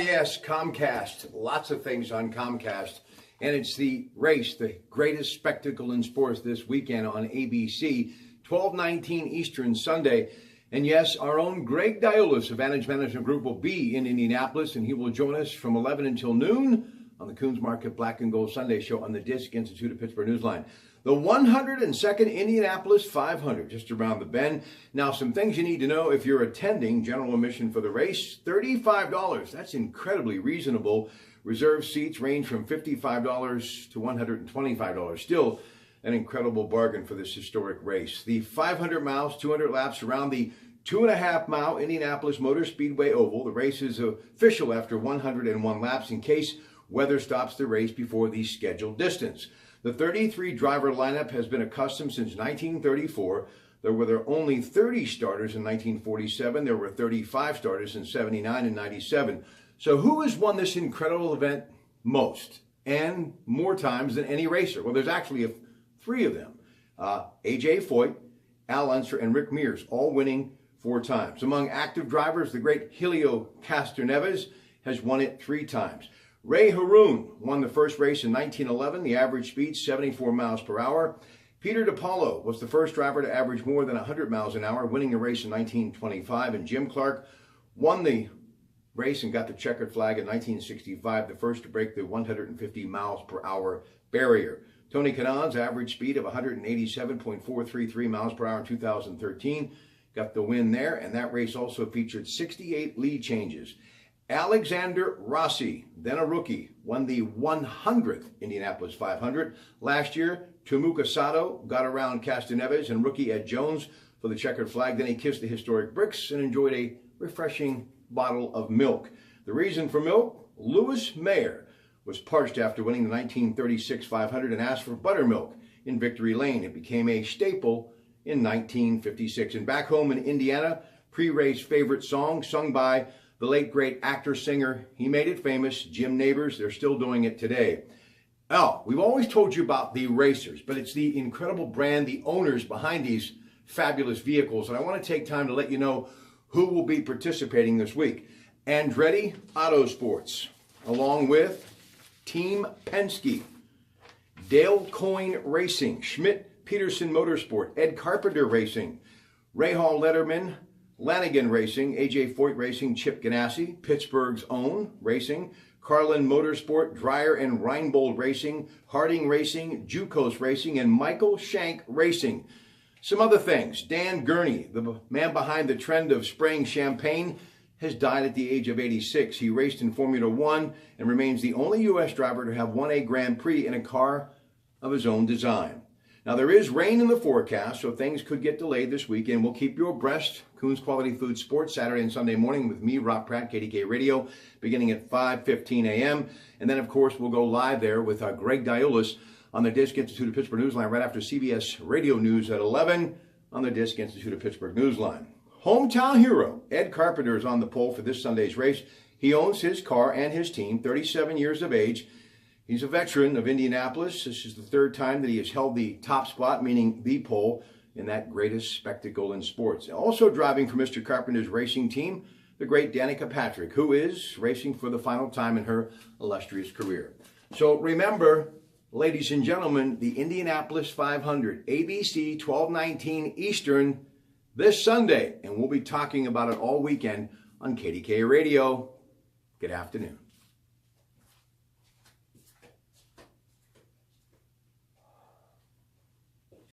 yes, Comcast. Lots of things on Comcast. And it's the race, the greatest spectacle in sports this weekend on ABC, 12:19 Eastern Sunday. And yes, our own Greg Diolis of Vantage Management Group will be in Indianapolis, and he will join us from 11 until noon on the Coons Market Black and Gold Sunday Show on the Disc Institute of Pittsburgh Newsline. The 102nd Indianapolis 500, just around the bend. Now, some things you need to know if you're attending. General admission for the race, $35. That's incredibly reasonable. Reserved seats range from $55 to $125. Still an incredible bargain for this historic race. The 500 miles, 200 laps around the 2.5-mile Indianapolis Motor Speedway Oval. The race is official after 101 laps in case weather stops the race before the scheduled distance. The 33-driver lineup has been a custom since 1934. There were only 30 starters in 1947. There were 35 starters in 79 and 97. So who has won this incredible event most and more times than any racer? Well, there's actually three of them. A.J. Foyt, Al Unser, and Rick Mears, all winning 4 times. Among active drivers, the great Helio Castroneves has won it 3 times. Ray Haroon won the first race in 1911, the average speed 74 miles per hour. Peter DiPaolo was the first driver to average more than 100 miles an hour, winning the race in 1925. And Jim Clark won the race and got the checkered flag in 1965, the first to break the 150 miles per hour barrier. Tony Kanaan's average speed of 187.433 miles per hour in 2013 got the win there, and that race also featured 68 lead changes. Alexander Rossi, then a rookie, won the 100th Indianapolis 500. Last year, Tomoka Sato got around Castroneves and rookie Ed Jones for the checkered flag. Then he kissed the historic bricks and enjoyed a refreshing bottle of milk. The reason for milk? Louis Mayer was parched after winning the 1936 500 and asked for buttermilk in Victory Lane. It became a staple in 1956. And back home in Indiana, pre-race favorite song sung by the late great actor-singer, he made it famous, Jim Nabors. They're still doing it today. Oh, we've always told you about the racers, but it's the incredible brand, the owners behind these fabulous vehicles. And I want to take time to let you know who will be participating this week. Andretti Autosports, along with Team Penske, Dale Coyne Racing, Schmidt Peterson Motorsport, Ed Carpenter Racing, Rahal Letterman, Lanigan Racing, A.J. Foyt Racing, Chip Ganassi, Pittsburgh's own Racing, Carlin Motorsport, Dreyer and Reinbold Racing, Harding Racing, Jukos Racing, and Michael Shank Racing. Some other things. Dan Gurney, the man behind the trend of spraying champagne, has died at the age of 86. He raced in Formula One and remains the only U.S. driver to have won a Grand Prix in a car of his own design. Now, there is rain in the forecast, so things could get delayed this weekend. We'll keep you abreast. Coons Quality Food Sports, Saturday and Sunday morning with me, Rob Pratte, KDK Radio, beginning at 5:15 a.m. And then, of course, we'll go live there with Greg Diolis on the Disc Institute of Pittsburgh Newsline right after CBS Radio News at 11 on the Disc Institute of Pittsburgh Newsline. Hometown hero Ed Carpenter is on the pole for this Sunday's race. He owns his car and his team, 37 years of age. He's a veteran of Indianapolis. This is the 3rd time that he has held the top spot, meaning the pole, in that greatest spectacle in sports. Also driving for Mr. Carpenter's racing team, the great Danica Patrick, who is racing for the final time in her illustrious career. So remember, ladies and gentlemen, the Indianapolis 500, ABC 12:19 Eastern, this Sunday. And we'll be talking about it all weekend on KDK Radio. Good afternoon.